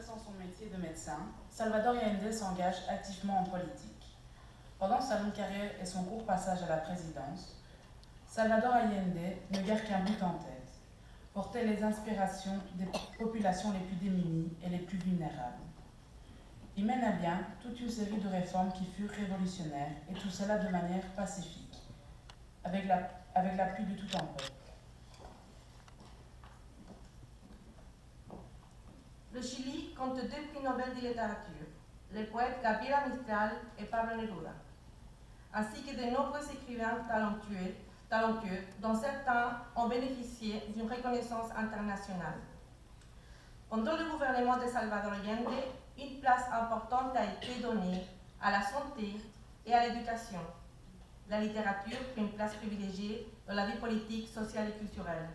exerçant son métier de médecin, Salvador Allende s'engage activement en politique. Pendant sa longue carrière et son court passage à la présidence, Salvador Allende ne guère qu'un but en tête, porter les inspirations des populations les plus démunies et les plus vulnérables. Il mène à bien toute une série de réformes qui furent révolutionnaires, et tout cela de manière pacifique, avec l'appui de tout un peuple. Le Chili compte deux prix Nobel de littérature, les poètes Gabriela Mistral et Pablo Neruda, ainsi que de nombreux écrivains talentueux, dont certains ont bénéficié d'une reconnaissance internationale. Pendant le gouvernement de Salvador Allende, une place importante a été donnée à la santé et à l'éducation. La littérature prit une place privilégiée dans la vie politique, sociale et culturelle.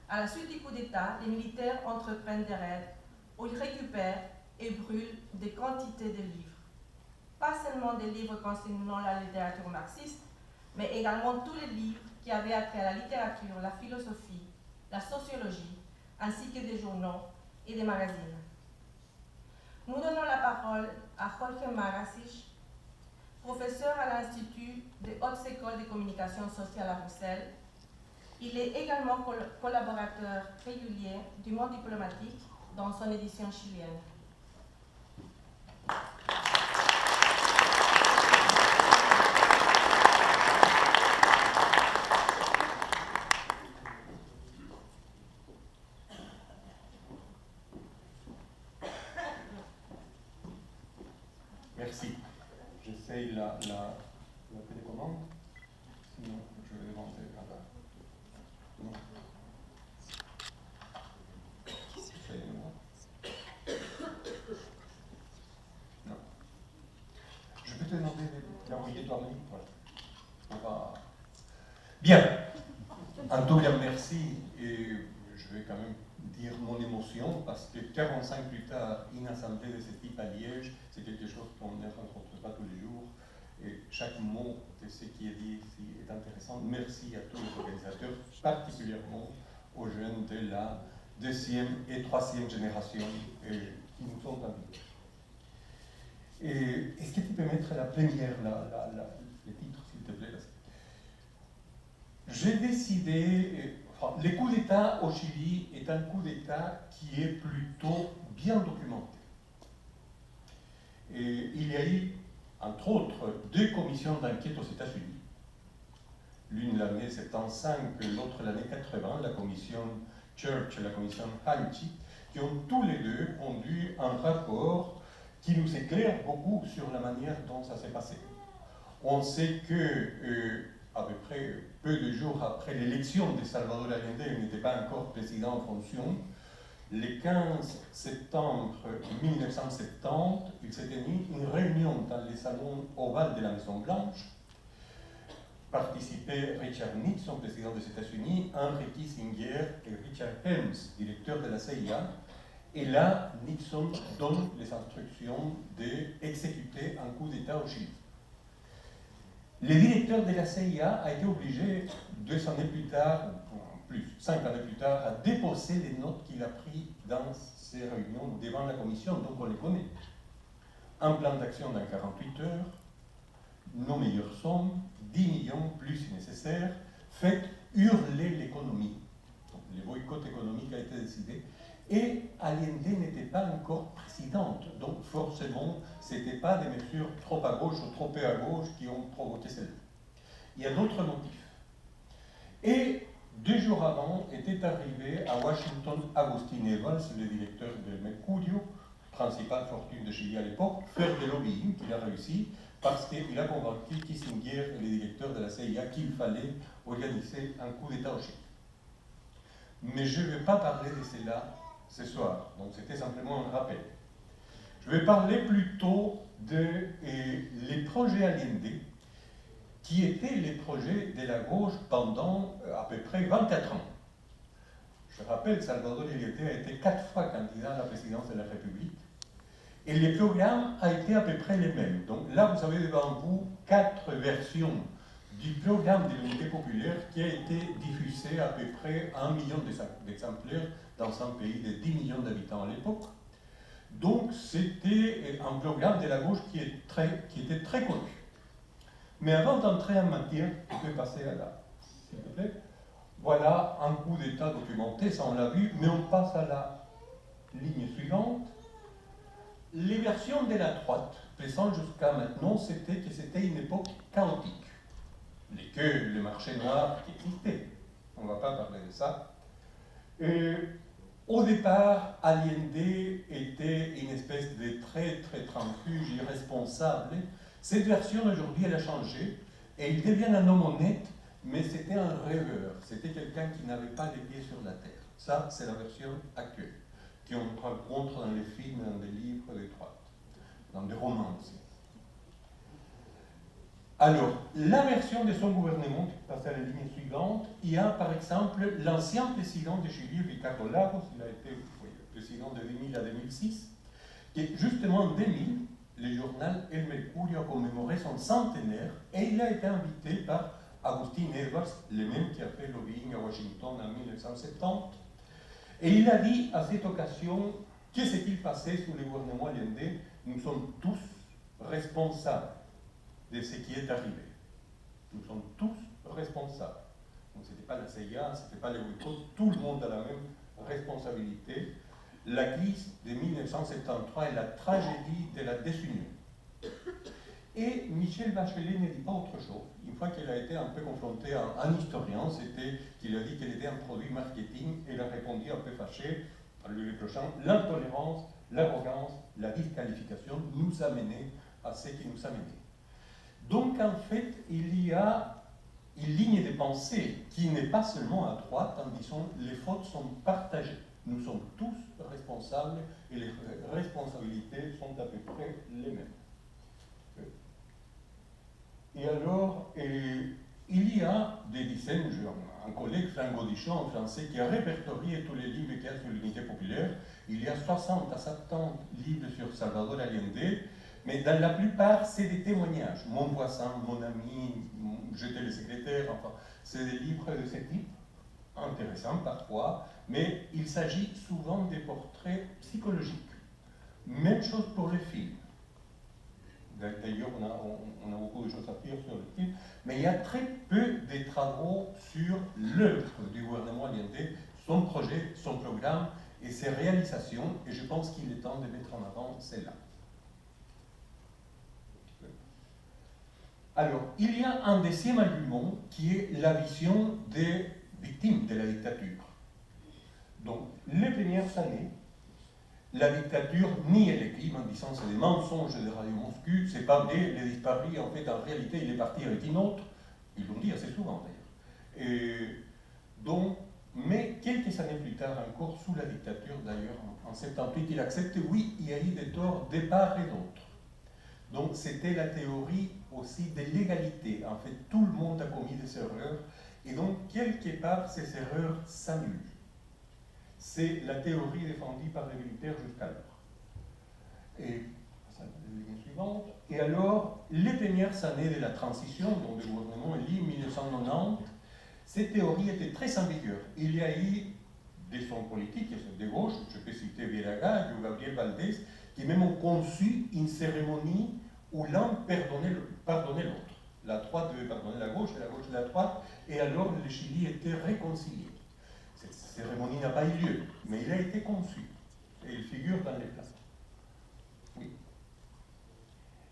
À la suite du coup d'État, les militaires entreprennent des raids où ils récupèrent et brûlent des quantités de livres. Pas seulement des livres concernant la littérature marxiste, mais également tous les livres qui avaient attrait à la littérature, la philosophie, la sociologie, ainsi que des journaux et des magazines. Nous donnons la parole à Jorge Marasich, professeur à l'Institut des Hautes Écoles de Communication Sociale à Bruxelles. Il est également collaborateur régulier du Monde diplomatique dans son édition chilienne. Merci. J'essaye la télécommande. Sinon, je vais demander là-bas. Non. Non. Je peux te demander d'envoyer toi même. Voilà. Bien. Un tout grand merci. Et je vais quand même dire mon émotion parce que 45 plus tard, une assemblée de ce type à Liège, c'est quelque chose qu'on ne rencontre pas tous les jours. Et chaque mot de ce qui est dit ici est intéressant. Merci à tous les organisateurs, particulièrement aux jeunes de la deuxième et troisième génération qui nous ont invités. Est-ce que tu peux mettre la première, le titre, s'il te plaît? J'ai décidé, le coup d'État au Chili est un coup d'État qui est plutôt bien documenté. Et il y a eu, entre autres, deux commissions d'enquête aux États-Unis. L'une l'année 75, l'autre l'année 80, la commission Church et la commission Haïti, qui ont tous les deux pondu un rapport qui nous éclaire beaucoup sur la manière dont ça s'est passé. On sait que, à peu près peu de jours après l'élection de Salvador Allende, il n'était pas encore président en fonction. Le 15 septembre 1970, il s'est tenu une réunion dans le salon ovale de la Maison-Blanche. Participaient Richard Nixon, président des États-Unis, Henry Kissinger et Richard Helms, directeur de la CIA. Et là, Nixon donne les instructions d'exécuter un coup d'État au Chili. Le directeur de la CIA a été obligé, 2 années plus tard, plus, 5 années plus tard, à déposer les notes qu'il a prises dans ces réunions devant la commission, donc on les connaît. Un plan d'action dans 48 heures, nos meilleures sommes, 10 millions plus si nécessaire, faites hurler l'économie. Le boycott économique a été décidé. Et Allende n'était pas encore présidente, donc forcément, ce n'était pas des mesures trop à gauche ou trop peu à gauche qui ont provoqué celle-là. Il y a d'autres motifs. Et 2 jours avant était arrivé à Washington Agustín Evans, le directeur de Mercurio, principale fortune de Chili à l'époque, faire des lobbying qu'il a réussi parce qu'il a convaincu Kissinger et le directeur de la CIA qu'il fallait organiser un coup d'État au Chili. Mais je ne vais pas parler de cela ce soir, donc c'était simplement un rappel. Je vais parler plutôt les projets Allende, qui étaient les projets de la gauche pendant à peu près 24 ans. Je rappelle, Salvador Allende a été 4 fois candidat à la présidence de la République, et le programme a été à peu près les mêmes. Donc là, vous avez devant vous 4 versions du programme de l'unité populaire qui a été diffusé à peu près 1 million d'exemplaires dans un pays de 10 millions d'habitants à l'époque. Donc c'était un programme de la gauche qui était très connu. Mais avant d'entrer en matière, je vais passer à là, s'il te plaît. Voilà un coup d'État documenté, ça on l'a vu, mais on passe à la ligne suivante. Les versions de la droite présentes jusqu'à maintenant, c'était que c'était une époque chaotique. Que le marché noir qui existait. On ne va pas parler de ça. Au départ, Allende était une espèce de très transfuge, irresponsable. Cette version aujourd'hui, elle a changé et il devient un homme honnête, mais c'était un rêveur. C'était quelqu'un qui n'avait pas les pieds sur la terre. Ça, c'est la version actuelle, qu'on rencontre dans les films, dans des livres de droite, dans des romans aussi. Alors, la version de son gouvernement, qui passe à la ligne suivante, il y a par exemple l'ancien président de Chili, Ricardo Lagos, il a été président de 2000 à 2006, et justement en 2000, le journal El Mercurio a commémoré son centenaire et il a été invité par Agustín Edwards, le même qui a fait lobbying à Washington en 1970. Et il a dit à cette occasion, que s'est-il passé sous le gouvernement Allende? Nous sommes tous responsables de ce qui est arrivé. Nous sommes tous responsables. Donc ce n'était pas la CIA, ce n'était pas le boycott, tout le monde a la même responsabilité. La crise de 1973 est la tragédie de la désunion. Et Michelle Bachelet ne dit pas autre chose. Une fois qu'elle a été un peu confrontée à un historien, c'était qu'il a dit qu'elle était un produit marketing, et elle a répondu un peu fâchée, en lui reprochant l'intolérance, l'arrogance, la disqualification nous a menés à ce qui nous a menés. Donc en fait, il y a une ligne de pensée qui n'est pas seulement à droite en disant les fautes sont partagées. Nous sommes tous responsables et les responsabilités sont à peu près les mêmes. Et alors, il y a des dizaines, un collègue, Franck Godichon, en français, qui a répertorié tous les livres qu'il y a sur l'unité populaire. Il y a 60 à 70 livres sur Salvador Allende, mais dans la plupart, c'est des témoignages. Mon voisin, mon ami, j'étais le secrétaire, enfin, c'est des livres de ce type, intéressants parfois, mais il s'agit souvent des portraits psychologiques. Même chose pour les films. D'ailleurs, on a beaucoup de choses à dire sur le film, mais il y a très peu de travaux sur l'œuvre du gouvernement Allende, son projet, son programme et ses réalisations, et je pense qu'il est temps de mettre en avant celle-là. Alors, il y a un deuxième argument qui est la vision des victimes de la dictature. Donc, les premières années, la dictature niait les crimes en disant c'est des mensonges de Radio Moscou, c'est pas vrai, il est disparu, en fait, en réalité, il est parti avec une autre. Ils l'ont dit assez souvent d'ailleurs. Donc, mais quelques années plus tard, encore sous la dictature d'ailleurs, en 78, il accepte, oui, il y a eu des torts de part et d'autre. Donc, c'était la théorie aussi de l'égalité. En fait, tout le monde a commis des erreurs, et donc, quelque part, ces erreurs s'annulent. C'est la théorie défendue par les militaires jusqu'alors. Et, la suivante. Et alors, les premières années de la transition, dont le gouvernement est lié en 1990, cette théorie était très ambiguë. Il y a eu des hommes politiques de gauche, je peux citer Villaga ou Gabriel Valdés, qui même ont conçu une cérémonie où l'un pardonnait l'autre. La droite devait pardonner la gauche la droite, et alors le Chili était réconcilié. Cette cérémonie n'a pas eu lieu, mais il a été conçu, et il figure dans les plans. Oui.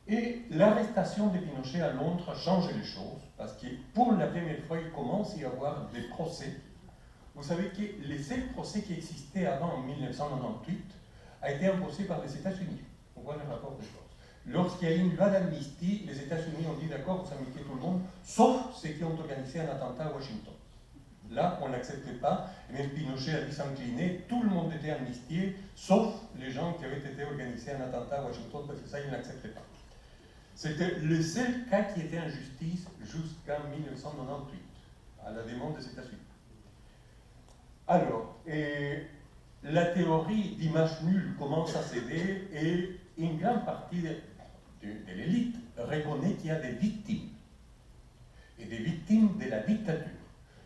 Et l'arrestation de Pinochet à Londres a changé les choses, parce que pour la première fois, il commence à y avoir des procès. Vous savez que le seul procès qui existait avant, en 1998, a été imposé par les États-Unis. On voit le rapport des choses. Lorsqu'il y a eu une loi d'amnistie, les États-Unis ont dit d'accord, vous amnistiez tout le monde, sauf ceux qui ont organisé un attentat à Washington. Là, on n'acceptait pas, et même Pinochet a dit s'incliner, tout le monde était amnistié, sauf les gens qui avaient été organisés un attentat à Washington, parce que ça, ils n'acceptaient pas. C'était le seul cas qui était en justice jusqu'en 1998, à la demande des États-Unis. Alors, la théorie d'image nulle commence à céder, et une grande partie de l'élite reconnaît qu'il y a des victimes, et des victimes de la dictature.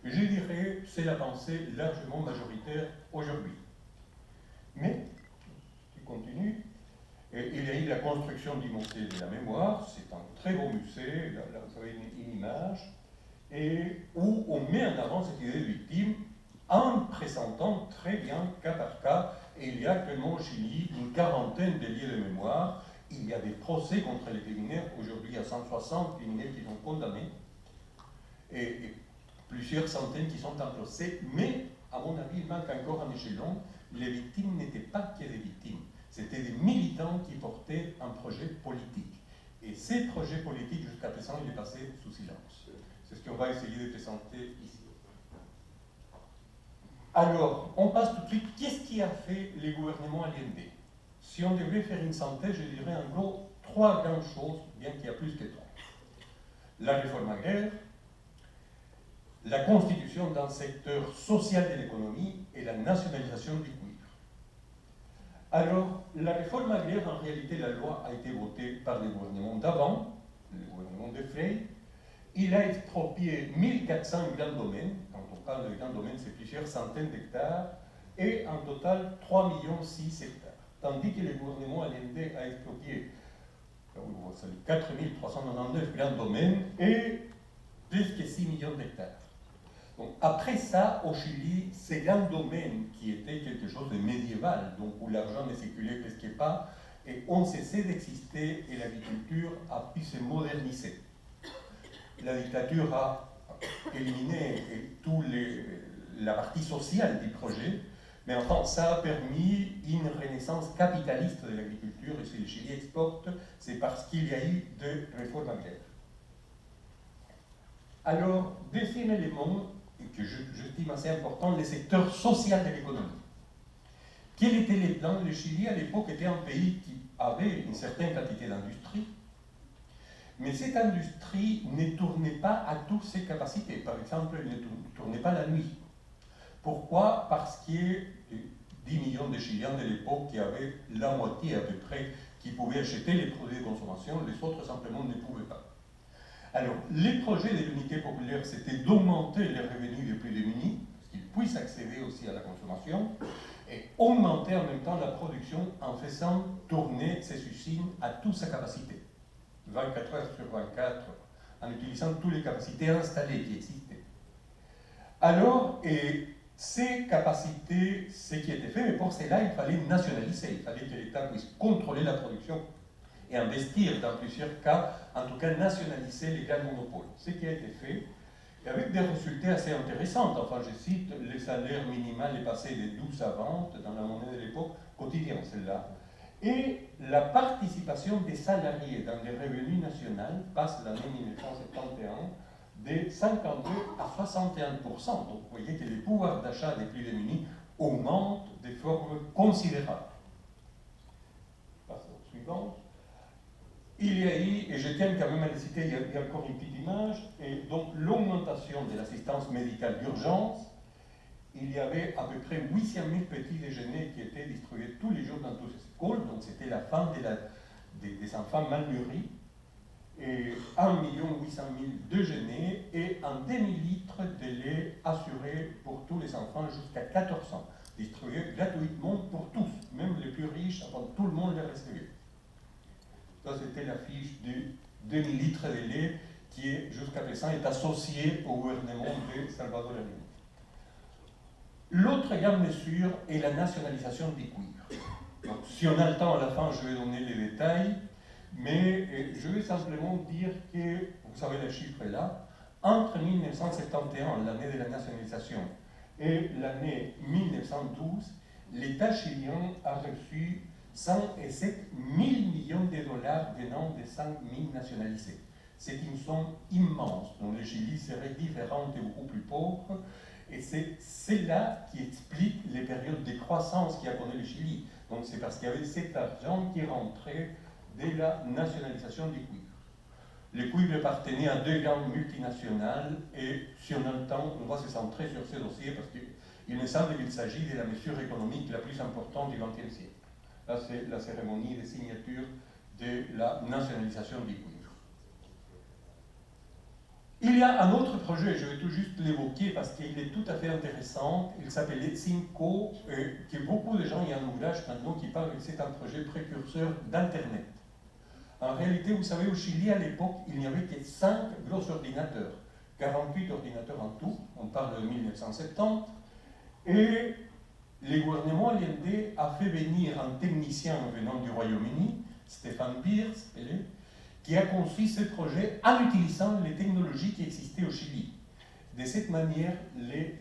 Je dirais, c'est la pensée largement majoritaire aujourd'hui. Mais, je continue, construction du musée de la mémoire. C'est un très beau musée, là vous avez une image, et où on met en avant cette idée de victime en présentant très bien cas par cas. Et il y a actuellement au Chili une quarantaine de lieux de mémoire. Il y a des procès contre les criminels. Aujourd'hui, il y a 160 criminels qui sont condamnés et plusieurs centaines qui sont en procès. Mais, à mon avis, il manque encore un échelon. Les victimes n'étaient pas que des victimes. C'était des militants qui portaient un projet politique. Et ces projets politiques, jusqu'à présent, il est passé sous silence. C'est ce qu'on va essayer de présenter ici. Alors, on passe tout de suite. Qu'est-ce qui a fait les gouvernements Allende? Si on devait faire une synthèse, je dirais en gros 3 grandes choses, bien qu'il y a plus que 3. La réforme agraire, la constitution d'un secteur social de l'économie et la nationalisation du cuivre. Alors, la réforme agraire, en réalité, la loi a été votée par le gouvernement d'avant, le gouvernement de Frey. Il a exproprié 1400 grands domaines. Quand on parle de grands domaines, c'est plusieurs centaines d'hectares, et en total 3,6 millions d'hectares. Tandis que le gouvernement Allende a exproprié 4399 grands domaines et presque 6 millions d'hectares. Donc, après ça, au Chili, ces grands domaines qui étaient quelque chose de médiéval, donc où l'argent ne circulait presque pas, et ont cessé d'exister et l'agriculture a pu se moderniser. La dictature a éliminé toute la partie sociale du projet, mais enfin, ça a permis une renaissance capitaliste de l'agriculture, et si le Chili exporte, c'est parce qu'il y a eu des réformes agraires. Alors, deuxième élément, que j'estime assez important, le secteur social de l'économie. Quels étaient les plans? Le Chili, à l'époque, était un pays qui avait une certaine quantité d'industrie, mais cette industrie ne tournait pas à toutes ses capacités. Par exemple, elle ne tournait pas la nuit. Pourquoi? Parce qu'il y a 10 millions de Chiliens de l'époque qui avaient la moitié à peu près qui pouvaient acheter les produits de consommation, les autres simplement ne pouvaient pas. Alors, les projets de l'unité populaire, c'était d'augmenter les revenus des plus démunis, parce qu'ils puissent accéder aussi à la consommation, et augmenter en même temps la production en faisant tourner ces usines à toute sa capacité, 24 heures sur 24, en utilisant toutes les capacités installées qui existaient. Alors, ces capacités, ce qui était fait, mais pour cela, il fallait nationaliser, il fallait que l'État puisse contrôler la production et investir dans plusieurs cas, en tout cas nationaliser les grands monopoles. Ce qui a été fait, et avec des résultats assez intéressants. Enfin, je cite, le salaire minimal est passé de 12 à 20 dans la monnaie de l'époque, quotidien celle-là. Et la participation des salariés dans les revenus nationaux passe l'année 1971 de 52 à 61%. Donc vous voyez que le pouvoir d'achat des plus démunis augmente de forme considérable. Passons au suivant. Il y a eu, et je tiens quand même à le citer, il y a encore une petite image, et donc l'augmentation de l'assistance médicale d'urgence. Il y avait à peu près 800 000 petits déjeuners qui étaient distribués tous les jours dans toutes les écoles, donc c'était la fin des enfants mal mûris, et 1 800 000 déjeuners et un demi-litre de lait assuré pour tous les enfants jusqu'à 14 ans, distribué gratuitement pour tous, même les plus riches, enfin tout le monde les recevait. Ça, c'était la fiche du demi-litre de lait qui, jusqu'à présent, est associé au gouvernement de Salvador Allende. L'autre grande mesure est la nationalisation du cuivre. Donc, si on a le temps à la fin, je vais donner les détails, mais je vais simplement dire que, vous savez le chiffre est là, entre 1971, l'année de la nationalisation, et l'année 1912, l'État chilien a reçu 107 000 millions de dollars venant des 5 000 nationalisés. C'est une somme immense, dont le Chili serait différent et beaucoup plus pauvre, et c'est cela qui explique les périodes de croissance qu'a connu le Chili. Donc c'est parce qu'il y avait cet argent qui rentrait de la nationalisation du cuivre. Le cuivre appartenait à 2 grandes multinationales, et si on a le temps, on va se centrer sur ce dossier parce qu'il me semble qu'il s'agit de la mesure économique la plus importante du XXe siècle. Là, c'est la cérémonie de signature de la nationalisation du cuivre. Il y a un autre projet, je vais tout juste l'évoquer parce qu'il est tout à fait intéressant. Il s'appelait Cinco, que beaucoup de gens, il y a un ouvrage maintenant qui parle que c'est un projet précurseur d'Internet. En réalité, vous savez, au Chili, à l'époque, il n'y avait que 5 gros ordinateurs, 48 ordinateurs en tout, on parle de 1970, et le gouvernement Allende a fait venir un technicien venant du Royaume-Uni, Stéphane Beers, qui a conçu ce projet en utilisant les technologies qui existaient au Chili. De cette manière, les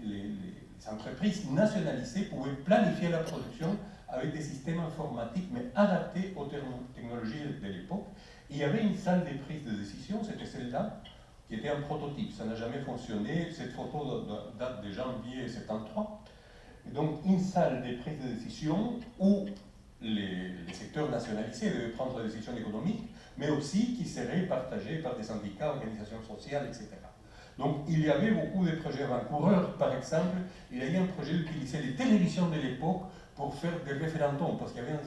entreprises nationalisées pouvaient planifier la production avec des systèmes informatiques, mais adaptés aux technologies de l'époque. Il y avait une salle de prise de décision, c'était celle-là, qui était un prototype. Ça n'a jamais fonctionné. Cette photo date de janvier 73. Et donc, une salle de prise de décision où les secteurs nationalisés devaient prendre des décisions économiques, mais aussi qui seraient partagées par des syndicats, organisations sociales, etc. Donc, il y avait beaucoup de projets avant-coureurs. Par exemple, il y a eu un projet d'utiliser les télévisions de l'époque pour faire des référendums, parce qu'il y avait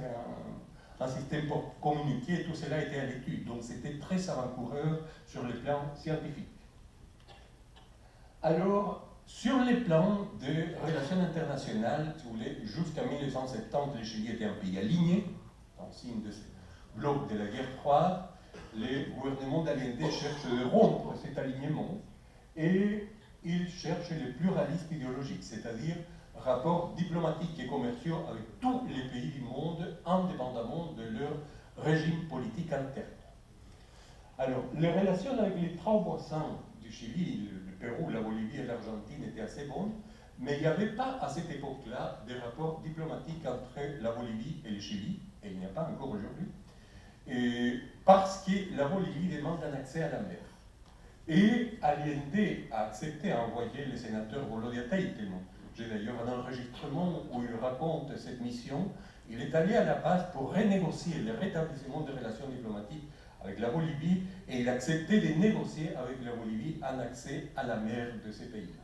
un système pour communiquer, tout cela était à l'étude. Donc, c'était très avant-coureur sur le plan scientifique. Alors, sur les plans de relations internationales, si vous voulez, jusqu'à 1970, le Chili était un pays aligné, en signe de ce bloc de la guerre froide. Le gouvernement d'Allende cherche de rompre cet alignement et il cherche le pluralisme idéologique, c'est-à-dire rapports diplomatiques et commerciaux avec tous les pays du monde, indépendamment de leur régime politique interne. Alors, les relations avec les trois voisins du Chili, le Pérou, la Bolivie et l'Argentine étaient assez bonnes, mais il n'y avait pas à cette époque-là des rapports diplomatiques entre la Bolivie et le Chili, et il n'y a pas encore aujourd'hui, parce que la Bolivie demande un accès à la mer. Et Allende a accepté à envoyer le sénateur Volodya Teitelman. J'ai d'ailleurs un enregistrement où il raconte cette mission. Il est allé à la base pour renégocier le rétablissement des relations diplomatiques avec la Bolivie et il a accepté de négocier avec la Bolivie un accès à la mer de ces pays-là.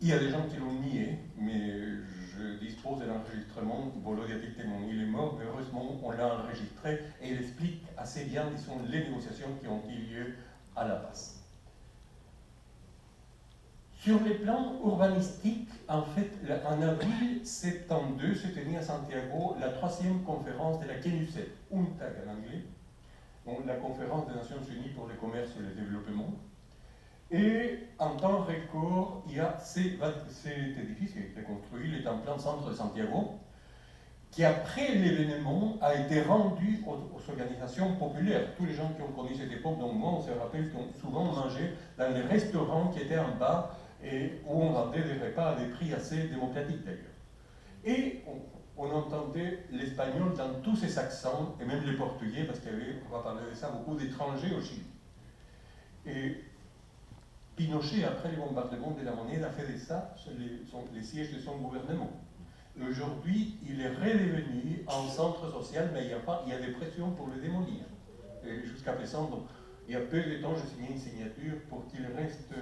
Il y a des gens qui l'ont nié, mais je dispose de l'enregistrement. Volodya Teitelman, il est mort, mais heureusement on l'a enregistré et il explique assez bien, disons, les négociations qui ont eu lieu à la base. Sur les plans urbanistiques, en fait, en avril 72 se tenait à Santiago la 3e conférence de la CNUSED, UNCTAD en anglais, donc la conférence des Nations Unies pour le commerce et le développement. Et en temps record, il y a cet édifice qui a été construit, il est en plein centre de Santiago, qui après l'événement a été rendu aux organisations populaires. Tous les gens qui ont connu cette époque, donc moi, on se rappelle qu'on souvent mangeait dans les restaurants qui étaient en bas et où on vendait des repas à des prix assez démocratiques d'ailleurs. Et on entendait l'espagnol dans tous ses accents, et même les portugais, parce qu'il y avait, on va parler de ça, beaucoup d'étrangers au Chili. Et Pinochet, après les bombardements de la monnaie, a fait de ça les sièges de son gouvernement. Aujourd'hui, il est redevenu un centre social, mais il y a des pressions pour le démolir. Jusqu'à présent, donc, il y a peu de temps, j'ai signé une signature pour qu'il reste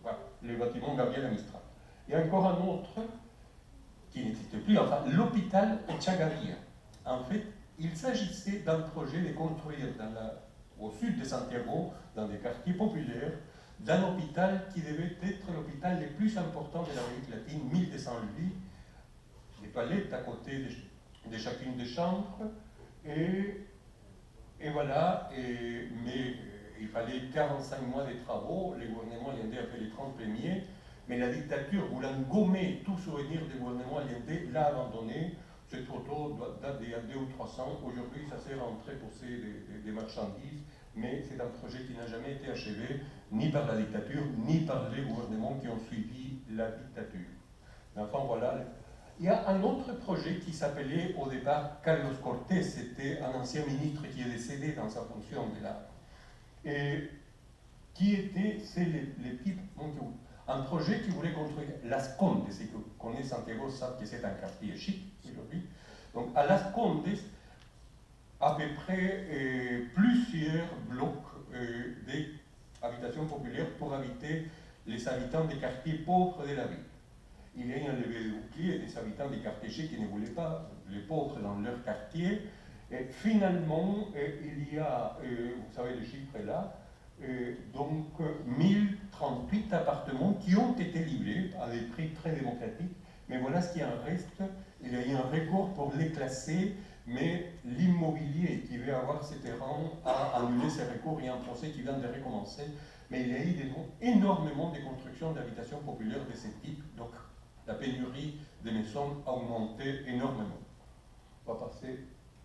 voilà, le bâtiment Gabriel Mistral. Il y a encore un autre qui n'existe plus, enfin, l'hôpital Echavarria. En fait, il s'agissait d'un projet de construire au sud de Santiago, dans des quartiers populaires, d'un hôpital qui devait être l'hôpital le plus important de l'Amérique latine, 1200 lits, des toilettes à côté de chacune des chambres, et voilà, mais il fallait 45 mois de travaux, le gouvernement Allende a fait les 30 premiers, mais la dictature, voulant gommer tout souvenir du gouvernement Allende, l'a abandonné. Cette photo date d'il y a 2 ou 3 ans, aujourd'hui ça sert à entreposer des marchandises, mais c'est un projet qui n'a jamais été achevé, ni par la dictature, ni par les gouvernements qui ont suivi la dictature. Enfin voilà. Il y a un autre projet qui s'appelait au départ Carlos Cortés, c'était un ancien ministre qui est décédé dans sa fonction de là. Et qui était, c'est les types, un projet qui voulait construire Las Condes, ceux qui connaissent Santiago savent que c'est un quartier chic aujourd'hui. Donc à Las Condes, à peu près plusieurs blocs d'habitations populaires pour habiter les habitants des quartiers pauvres de la ville. Il y a eu un levé de bouclier des habitants des quartiers chics qui ne voulaient pas les pauvres dans leur quartier. Et finalement, il y a, vous savez le chiffre est là, donc 1038 appartements qui ont été livrés à des prix très démocratiques. Mais voilà ce qui en reste. Il y a eu un recours pour les classer mais l'immobilier qui veut avoir ses terrains a annulé ses recours. Il y a un procès qui vient de recommencer, mais il y a eu énormément de constructions d'habitations populaires de ce type, donc la pénurie des maisons a augmenté énormément. On va passer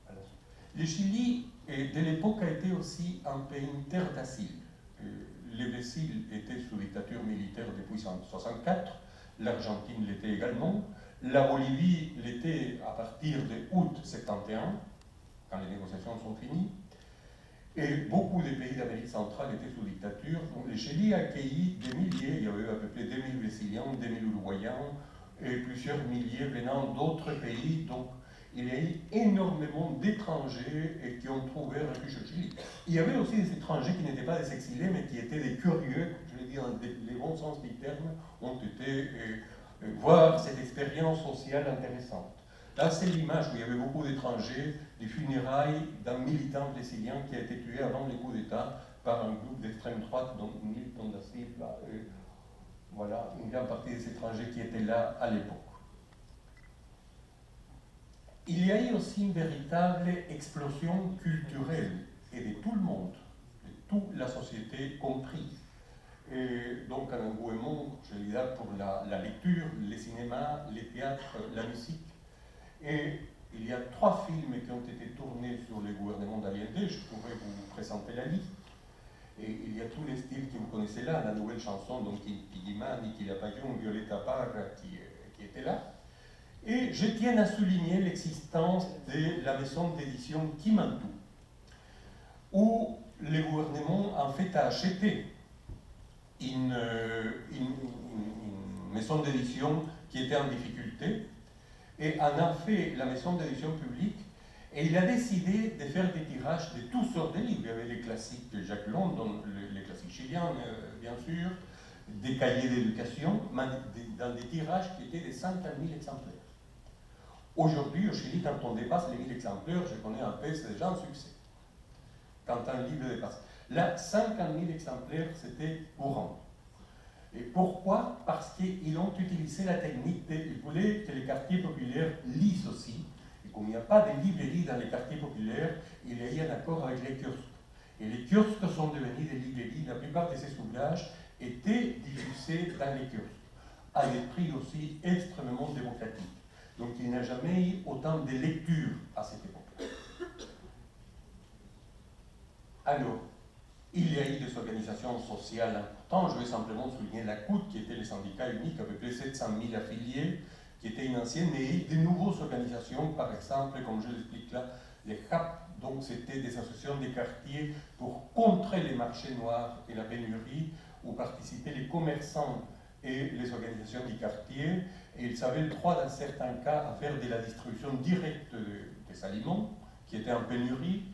à la suite. Le Chili, de l'époque, a été aussi un pays, une terre d'asile. Le Brésil était sous dictature militaire depuis 1964, l'Argentine l'était également, la Bolivie l'était à partir de août 71, quand les négociations sont finies, et beaucoup des pays d'Amérique centrale étaient sous dictature. Donc, le Chili a accueilli des milliers, il y avait à peu près 2000 Brésiliens, 2000 Uruguayens, et plusieurs milliers venant d'autres pays. Donc, il y a eu énormément d'étrangers qui ont trouvé refuge au Chili. Il y avait aussi des étrangers qui n'étaient pas des exilés, mais qui étaient des curieux, je veux dire, dans les bons sens du terme, ont été voir cette expérience sociale intéressante. Là, c'est l'image où il y avait beaucoup d'étrangers, des funérailles d'un militant brésilien qui a été tué avant le coup d'État par un groupe d'extrême droite, dont Milton da Silva. Voilà, une grande partie des étrangers qui étaient là à l'époque. Il y a eu aussi une véritable explosion culturelle, et de tout le monde, de toute la société comprise. Et donc un engouement, je dis là, pour la lecture, le cinéma, les théâtres, la musique. Et il y a 3 films qui ont été tournés sur le gouvernement d'Allende, je pourrais vous présenter la liste. Et il y a tous les styles que vous connaissez là, la nouvelle chanson, donc Pigima, Niki Lapagnon, Violeta Parra, qui était là. Et je tiens à souligner l'existence de la maison d'édition Kimantu, où le gouvernement en fait a acheté une maison d'édition qui était en difficulté et en a fait la maison d'édition publique, et il a décidé de faire des tirages de toutes sortes de livres. Il y avait les classiques de Jacques London, les classiques chiliens bien sûr, des cahiers d'éducation, dans des tirages qui étaient de 50 000 exemplaires. Aujourd'hui, au Chili, quand on dépasse les 1000 exemplaires, je connais un peu, c'est déjà un succès. Quand un livre dépasse. Là, 50 000 exemplaires, c'était courant. Et pourquoi? Parce qu'ils ont utilisé la technique ils voulaient que les quartiers populaires lisent aussi. Et comme il n'y a pas de librairies dans les quartiers populaires, il y a eu un accord avec les kiosques. Et les kiosques sont devenus des librairies. La plupart de ces ouvrages étaient diffusés dans les kiosques, à des prix aussi extrêmement démocratiques. Donc il n'y a jamais eu autant de lectures à cette époque. Alors, il y a eu des organisations sociales importantes. Je vais simplement souligner la CUT, qui était le syndicat unique, à peu près 700 000 affiliés, qui était une ancienne, mais il y a eu de nouvelles organisations, par exemple, comme je l'explique là, les HAP, donc c'était des associations des quartiers pour contrer les marchés noirs et la pénurie, où participaient les commerçants et les organisations du quartier, et ils avaient le droit, dans certains cas, à faire de la distribution directe des aliments, qui étaient en pénurie,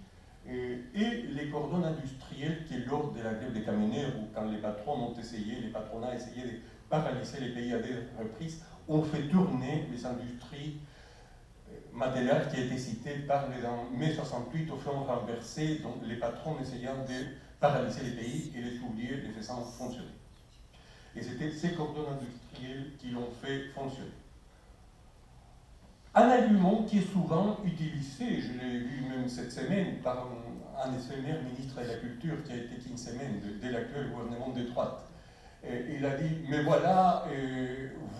et les cordons industriels qui, lors de la grève des camionneurs, ou quand les patrons ont essayé, les patronats essayaient de paralyser les pays à des reprises, ont fait tourner les industries matérielles qui étaient citées par les en mai 68 au front renversé, donc les patrons essayant de paralyser les pays et les ouvriers les faisant fonctionner. Et c'était ces cordons industriels qui l'ont fait fonctionner. Un argument qui est souvent utilisé, je l'ai vu même cette semaine par un des premiers ministres de la Culture qui a été qu'une semaine de l'actuel gouvernement de droite. Il a dit, mais voilà,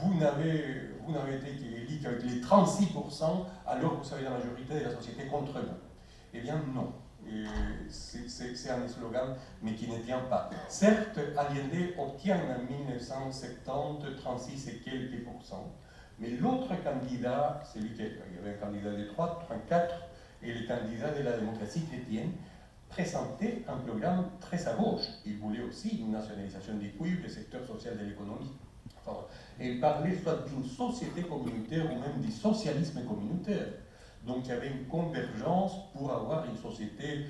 vous n'avez été élu qu'avec les 36%, alors que vous avez la majorité de la société contre vous. Eh bien non, c'est un slogan, mais qui ne tient pas. Certes, Allende obtient en 1970 36 et quelques pourcents, mais l'autre candidat, celui qui il y avait un candidat de droite, 34, et le candidat de la démocratie chrétienne, présentait un programme très à gauche. Il voulait aussi une nationalisation des cuivres, du secteur social de l'économie. Enfin, et il parlait soit d'une société communautaire ou même du socialisme communautaire. Donc il y avait une convergence pour avoir une société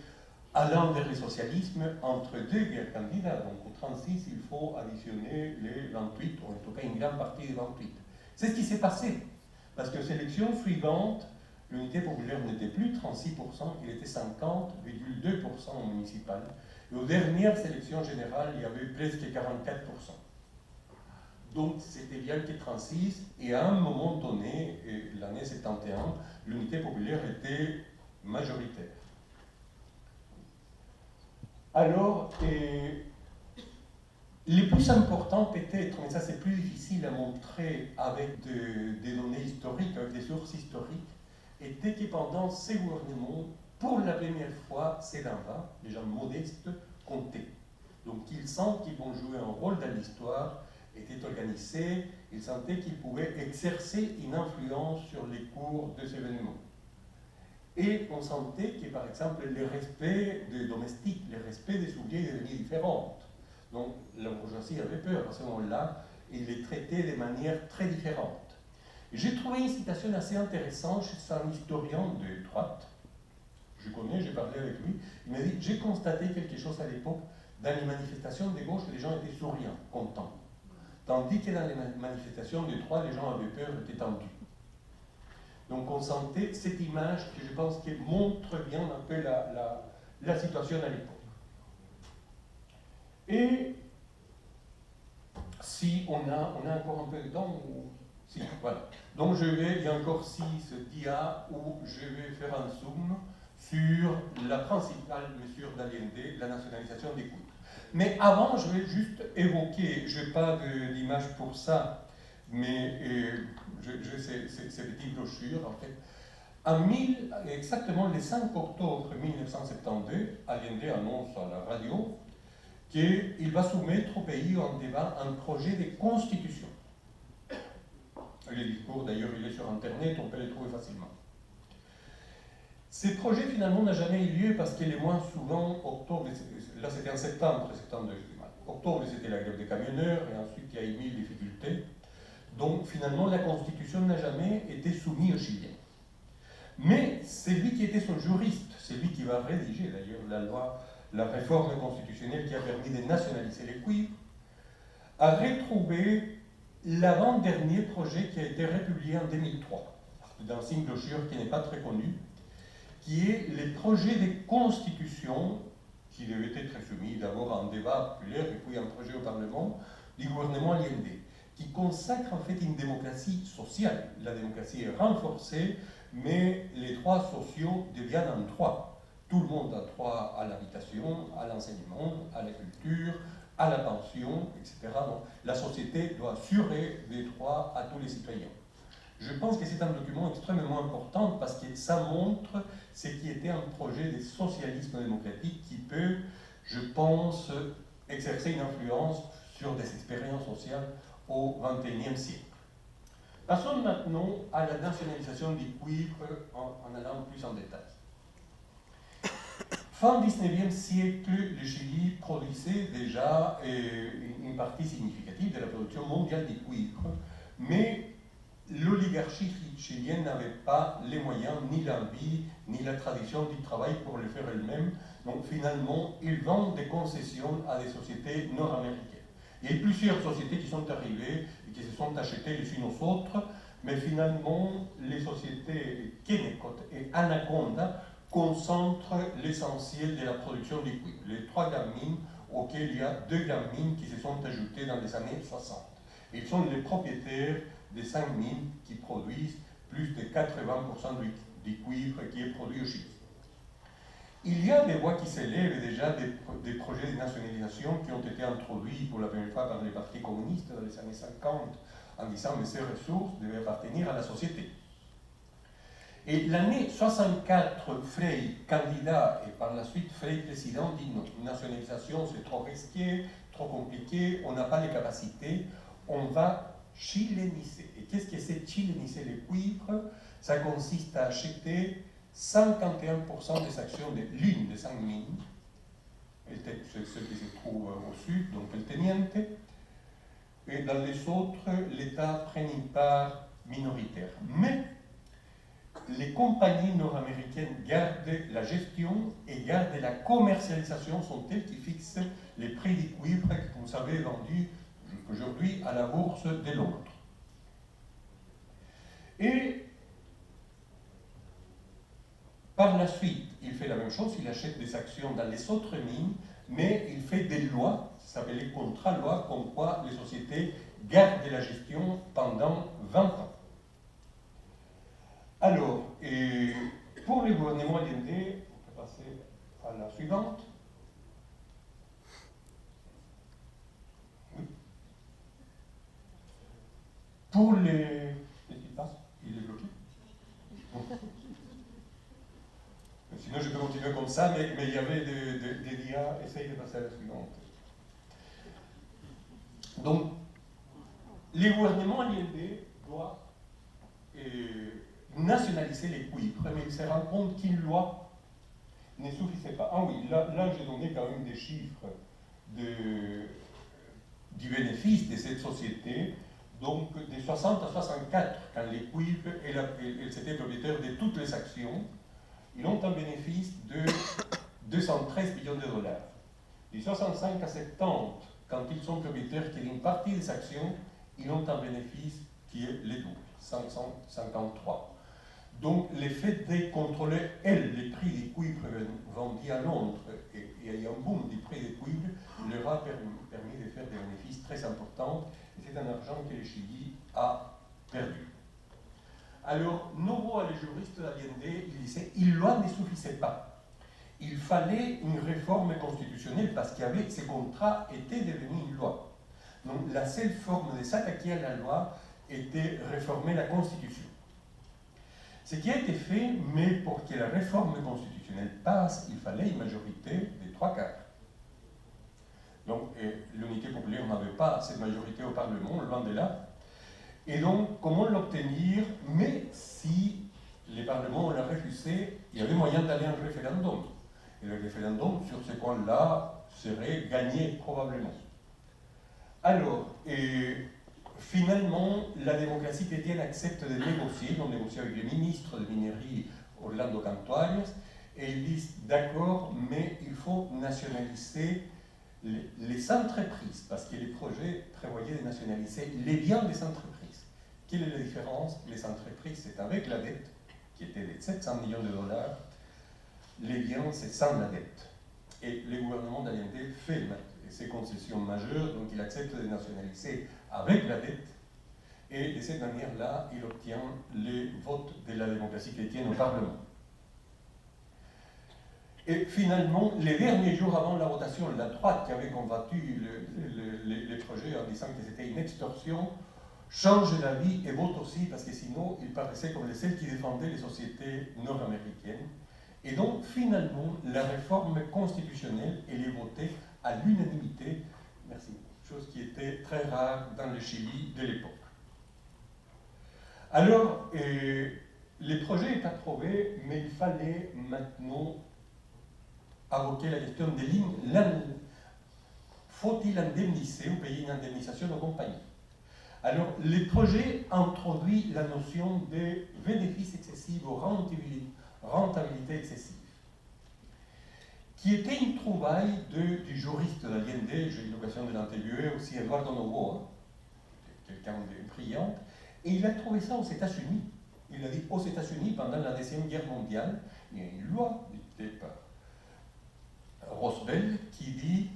allant vers le socialisme entre deux candidats. Donc au 36, il faut additionner les 28, ou en tout cas une grande partie des 28. C'est ce qui s'est passé, parce que l'élection suivante, l'unité populaire n'était plus 36%, il était 50,2% au municipal. Et aux dernières élections générales, il y avait presque 44%. Donc c'était bien que 36, et à un moment donné, l'année 71, l'unité populaire était majoritaire. Alors, les plus importants peut-être, mais ça c'est plus difficile à montrer avec des données historiques, avec des sources historiques, était que pendant ces gouvernements, pour la première fois, ces gens-là, les gens modestes, comptaient. Donc ils sentent qu'ils vont jouer un rôle dans l'histoire, étaient organisés, ils sentaient qu'ils pouvaient exercer une influence sur les cours de ces événements. Et on sentait que, par exemple, le respect des domestiques, le respect des sujets est devenu différent. Donc la bourgeoisie avait peur à ce moment-là et les traitait de manière très différente. J'ai trouvé une citation assez intéressante chez un historien de droite. Je connais, j'ai parlé avec lui. Il m'a dit, j'ai constaté quelque chose à l'époque, dans les manifestations de gauche, les gens étaient souriants, contents. Tandis que dans les manifestations de droite, les gens avaient peur, étaient tendus. Donc on sentait cette image que je pense qu'elle montre bien un peu la situation à l'époque. Et si on a encore un peu de temps, si, voilà. Donc il y a encore 6 dias où je vais faire un zoom sur la principale mesure d'Allende, la nationalisation des coups. Mais avant, je vais juste évoquer, je n'ai pas d'image pour ça, mais j'ai ces petites brochures en fait. Exactement le 5 octobre 1972, Allende annonce à la radio qu'il va soumettre au pays en débat un projet de constitution. Le discours, d'ailleurs, il est sur Internet, on peut le trouver facilement. Ce projet, finalement, n'a jamais eu lieu parce que les mois souvent, octobre, là c'était en septembre 72, octobre c'était la grève des camionneurs, et ensuite il y a eu 1000 difficultés. Donc, finalement, la constitution n'a jamais été soumise aux Chiliens. Mais c'est lui qui était son juriste, c'est lui qui va rédiger, d'ailleurs, la loi, la réforme constitutionnelle qui a permis de nationaliser les cuivres, a retrouvé l'avant-dernier projet qui a été republié en 2003, dans une brochure qui n'est pas très connue, qui est le projet de constitution qui devait être soumis d'abord à un débat populaire et puis à un projet au Parlement du gouvernement Allende, qui consacre en fait une démocratie sociale. La démocratie est renforcée, mais les droits sociaux deviennent un droit. Tout le monde a droit à l'habitation, à l'enseignement, à la culture, à la pension, etc. Donc, la société doit assurer des droits à tous les citoyens. Je pense que c'est un document extrêmement important parce que ça montre ce qui était un projet de socialisme démocratique qui peut, je pense, exercer une influence sur des expériences sociales au XXIe siècle. Passons maintenant à la nationalisation du cuivre en allant plus en détail. Fin XIXe siècle, le Chili produisait déjà une partie significative de la production mondiale du cuivre, mais l'oligarchie chilienne n'avait pas les moyens, ni l'envie, ni la tradition du travail pour le faire elle-même. Donc finalement, ils vendent des concessions à des sociétés nord-américaines. Il y a plusieurs sociétés qui sont arrivées et qui se sont achetées les unes aux autres, mais finalement, les sociétés Kennecott et Anaconda concentrent l'essentiel de la production du cuivre. Les 3 grandes mines auxquelles il y a 2 grandes mines qui se sont ajoutées dans les années 60. Ils sont les propriétaires des 5 mines qui produisent plus de 80% du cuivre qui est produit au Chili. Il y a des voix qui s'élèvent déjà des projets de nationalisation qui ont été introduits pour la première fois par les partis communistes dans les années 50 en disant que ces ressources devaient appartenir à la société. Et l'année 64, Frey, candidat, et par la suite Frey, président, dit non, une nationalisation c'est trop risqué, trop compliqué, on n'a pas les capacités, on va chiléniser. Et qu'est-ce que c'est chiléniser le cuivre? Ça consiste à acheter 51% des actions de l'une des 5 mines, c'est celle qui se trouve au sud, donc El Teniente, et dans les autres, l'État prend une part minoritaire. Mais les compagnies nord-américaines gardent la gestion et gardent la commercialisation, sont elles qui fixent les prix du cuivre que vous savez vendu aujourd'hui à la bourse de Londres. Et par la suite, il fait la même chose, il achète des actions dans les autres mines, mais il fait des lois, ça s'appelle les contrats-lois, comme quoi les sociétés garde la gestion pendant 20 ans. Alors, pour le gouvernement Allende, on peut passer à la suivante. Oui. Pour les... Qu'est-ce qui passe? Il est bloqué? Bon. Sinon, je peux continuer comme ça, mais il y avait des dias. Essaye de passer à la suivante. Donc, le gouvernement Allende doit nationaliser les cuivres, mais il se rend compte qu'une loi ne suffisait pas. Ah oui, là j'ai donné quand même des chiffres du bénéfice de cette société. Donc, de 60 à 64, quand les cuivres, elles étaient propriétaires de toutes les actions, ils ont un bénéfice de 213 millions de dollars. De 65 à 70, quand ils sont propriétaires d'une partie des actions, ils ont un bénéfice qui est le double, 553. Donc, le fait de contrôler, les prix des cuivres vendus à Londres, et il y a un boom des prix des cuivres, leur a permis de faire des bénéfices très importants, et c'est un argent que le Chili a perdu. Alors, Novoa, le juriste d'Allende, il disait une loi ne suffisait pas. Il fallait une réforme constitutionnelle parce qu'avec ces contrats était devenu une loi. Donc, la seule forme de s'attaquer à la loi était réformer la Constitution. Ce qui a été fait, mais pour que la réforme constitutionnelle passe, il fallait une majorité de 3/4. Donc, l'unité populaire n'avait pas cette majorité au Parlement, loin de là. Et donc, comment l'obtenir? Mais si le Parlement l'a refusé, il y avait moyen d'aller à un référendum. Et le référendum, sur ce point-là, serait gagné probablement. Alors, finalement, la démocratie chrétienne accepte de négocier. Ils ont négocié avec le ministre de Minerie, Orlando Cantuarias, et ils disent d'accord, mais il faut nationaliser les entreprises, parce que les projets prévoyaient de nationaliser les biens des entreprises. Quelle est la différence? Les entreprises, c'est avec la dette, qui était de 700 millions de dollars. Les biens, c'est sans la dette. Et le gouvernement d'Allende fait ces concessions majeures, donc il accepte de nationaliser avec la dette, et de cette manière-là, il obtient les votes de la démocratie chrétienne au Parlement. Et finalement, les derniers jours avant la votation, la droite qui avait combattu les projets en disant que c'était une extorsion, change d'avis et vote aussi, parce que sinon, il paraissait comme celles qui défendaient les sociétés nord-américaines. Et donc, finalement, la réforme constitutionnelle, elle est votée à l'unanimité, merci, chose qui était très rare dans le Chili de l'époque. Alors, le projet est approuvé, mais il fallait maintenant invoquer la question de faut-il indemniser ou payer une indemnisation aux compagnies? Alors, le projet introduit la notion de bénéfice excessif ou rentabilité excessive, qui était une trouvaille du juriste d'Allende. J'ai eu l'occasion de l'interviewer aussi, Eduardo Novoa, quelqu'un de brillant, et il a trouvé ça aux États-Unis. Il a dit aux États-Unis, pendant la Deuxième Guerre mondiale, il y a une loi dictée par Roosevelt qui dit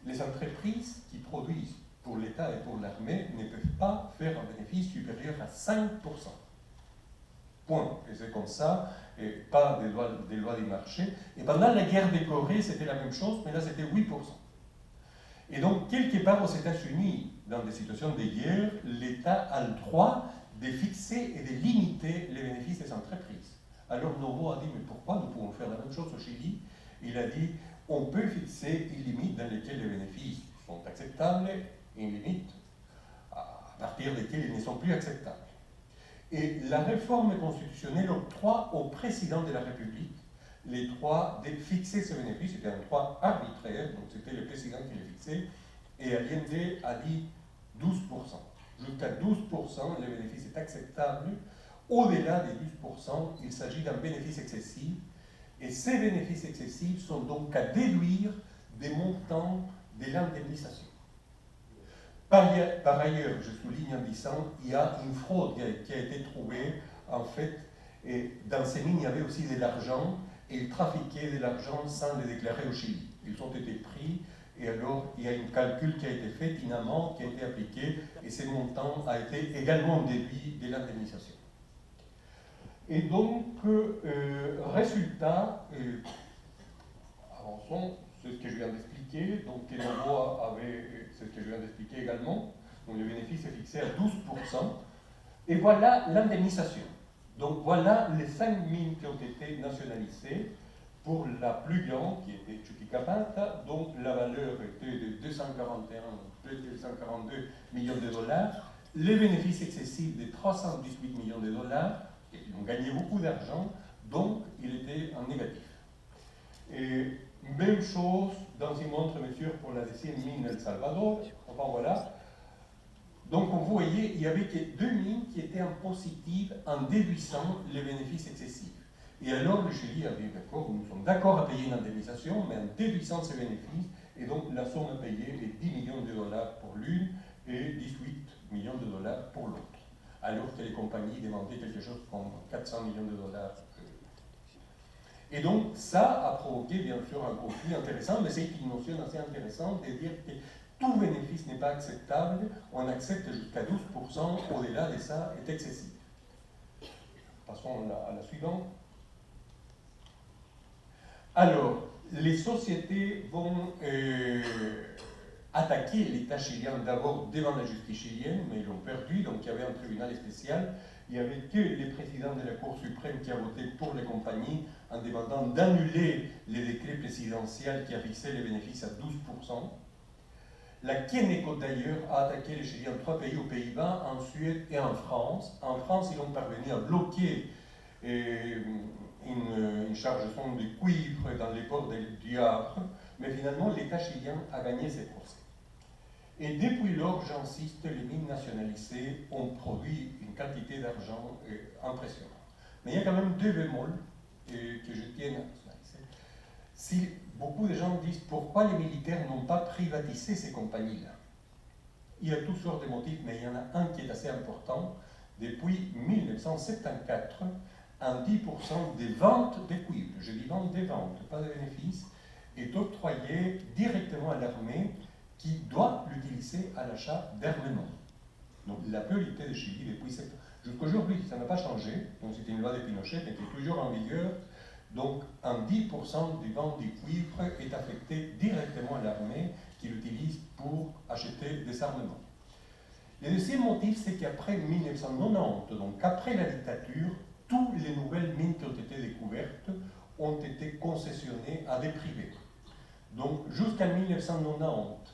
les entreprises qui produisent pour l'État et pour l'armée ne peuvent pas faire un bénéfice supérieur à 5%. Point. Et c'est comme ça, et pas des lois du marché. Et pendant la guerre des Corées, c'était la même chose, mais là c'était 8%. Et donc, quelque part aux États-Unis, dans des situations de guerre, l'État a le droit de fixer et de limiter les bénéfices des entreprises. Alors Novoa a dit, mais pourquoi nous pouvons faire la même chose au Chili? Il a dit, on peut fixer une limite dans laquelle les bénéfices sont acceptables et une limite à partir desquelles ils ne sont plus acceptables. Et la réforme constitutionnelle octroie au président de la République les droits de fixer ce bénéfice. C'était un droit arbitraire, donc c'était le président qui le fixait, et Allende a dit 12%. Jusqu'à 12%, le bénéfice est acceptable. Au-delà des 12%, il s'agit d'un bénéfice excessif, et ces bénéfices excessifs sont donc à déduire des montants de l'indemnisation. Par ailleurs, je souligne en disant, il y a une fraude qui a été trouvée, en fait, et dans ces mines, il y avait aussi de l'argent, et ils trafiquaient de l'argent sans le déclarer au Chili. Ils ont été pris, Et alors, il y a un calcul qui a été fait, une amende qui a été appliquée, et ce montant a été également déduit de l'indemnisation. Et donc, résultat, avançons, c'est ce que je viens d'expliquer, donc Kenavo avait, c'est ce que je viens d'expliquer également, donc le bénéfice est fixé à 12%, et voilà l'indemnisation. Donc voilà les 5 mines qui ont été nationalisées. Pour la plus grande, qui était Chuquicamata, donc la valeur était de 242 millions de dollars, les bénéfices excessifs de 318 millions de dollars, et ils ont gagné beaucoup d'argent, donc il était en négatif. Et même chose dans une autre mesure pour la 10e mine El Salvador, enfin voilà. Donc, comme vous voyez, il y avait que 2 mines qui étaient en positif en déduisant les bénéfices excessifs. Et alors, le Chili avait dit, d'accord, nous sommes d'accord à payer une indemnisation, mais en déduisant ces bénéfices, et donc la somme à payer est 10 millions de dollars pour l'une et 18 millions de dollars pour l'autre. Alors que les compagnies demandaient quelque chose comme 400 millions de dollars. Et donc, ça a provoqué, bien sûr, un conflit intéressant, mais c'est une notion assez intéressante de dire que tout bénéfice n'est pas acceptable, on accepte jusqu'à 12%, au-delà de ça est excessif. Passons à la suivante. Alors, les sociétés vont attaquer l'État chilien d'abord devant la justice chilienne, mais ils l'ont perdu, donc il y avait un tribunal spécial. Il n'y avait que les présidents de la Cour suprême qui a voté pour les compagnies en demandant d'annuler les décrets présidentiels qui a fixé les bénéfices à 12%. La Keneco d'ailleurs a attaqué les Chiliens en 3 pays, aux Pays-Bas, en Suède et en France. En France, ils ont parvenu à bloquer une charge-sonde de cuivre dans les ports du Havre, mais finalement l'État chilien a gagné ces procès. Et depuis lors, j'insiste, les mines nationalisées ont produit une quantité d'argent impressionnante. Mais il y a quand même 2 bémols que je tiens à nationaliser. Si beaucoup de gens disent pourquoi les militaires n'ont pas privatisé ces compagnies-là, il y a toutes sortes de motifs, mais il y en a un qui est assez important. Depuis 1974, un 10% des ventes de cuivre, je dis vente des ventes, pas de bénéfices, est octroyé directement à l'armée qui doit l'utiliser à l'achat d'armement. Donc la priorité de Chili depuis jusqu'à aujourd'hui, ça n'a pas changé, donc c'était une loi de Pinochet qui était toujours en vigueur, donc un 10% des ventes du cuivre est affecté directement à l'armée qui l'utilise pour acheter des armements. Le deuxième motif, c'est qu'après 1990, donc après la dictature, toutes les nouvelles mines qui ont été découvertes ont été concessionnées à des privés. Donc jusqu'en 1990,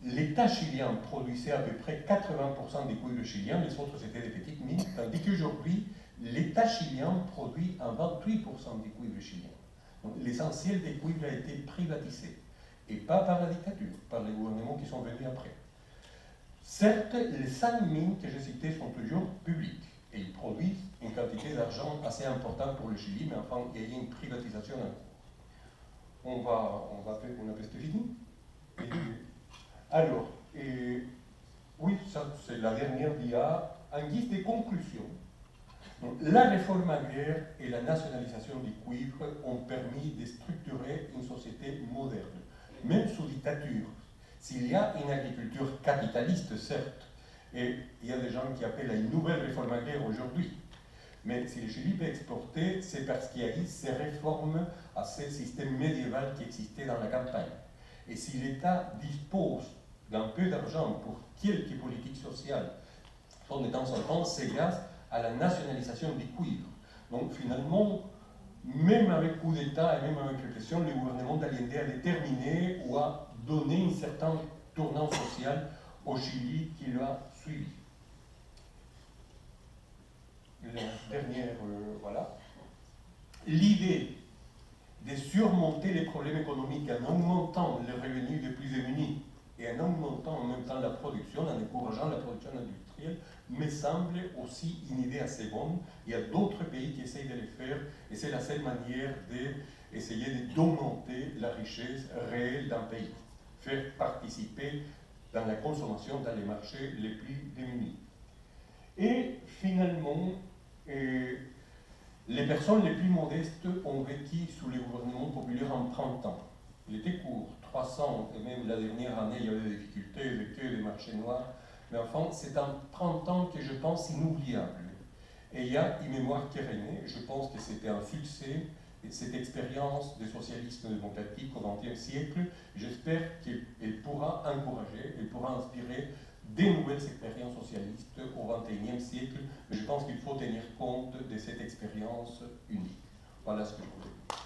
l'État chilien produisait à peu près 80% des cuivres chiliens, les autres c'était des petites mines, tandis qu'aujourd'hui, l'État chilien produit un 28% des cuivres chiliens. Donc l'essentiel des cuivres a été privatisé, et pas par la dictature, par les gouvernements qui sont venus après. Certes, les 5 mines que j'ai citées sont toujours publiques, et ils produisent une quantité d'argent assez importante pour le Chili, mais enfin, il y a une privatisation en cours. On a presque fini. Alors, oui, ça c'est la dernière dia. En guise de conclusion, donc, la réforme agraire et la nationalisation du cuivre ont permis de structurer une société moderne, même sous dictature. S'il y a une agriculture capitaliste, certes, et il y a des gens qui appellent à une nouvelle réforme agraire aujourd'hui, mais si le Chili peut exporter, c'est parce qu'il y a eu ces réformes à ce système médiéval qui existait dans la campagne. Et si l'État dispose d'un peu d'argent pour quelques politiques sociales, de temps en temps, c'est grâce à la nationalisation du cuivre. Donc finalement, même avec coup d'État et même avec répression, le gouvernement d'Allende a déterminé ou a donné un certain tournant social au Chili qui l'a suivi. La dernière, voilà. L'idée de surmonter les problèmes économiques en augmentant les revenus des plus démunis et en augmentant en même temps la production, en encourageant la production industrielle, me semble aussi une idée assez bonne. Il y a d'autres pays qui essayent de le faire, et c'est la seule manière d'essayer d'augmenter la richesse réelle d'un pays, faire participer dans la consommation dans les marchés les plus démunis. Et finalement, les personnes les plus modestes ont vécu sous les gouvernements populaires en 30 ans. Il était court, 3 ans, et même la dernière année, il y avait des difficultés avec des marchés noirs. Mais enfin, c'est un 30 ans que je pense inoubliable. Et il y a une mémoire qui est reinée. Je pense que c'était un succès, cette expérience de socialisme démocratique au XXe siècle. J'espère qu'elle pourra encourager, elle pourra inspirer des nouvelles expériences socialistes au XXIe siècle. Mais je pense qu'il faut tenir compte de cette expérience unique. Voilà ce que je voulais dire.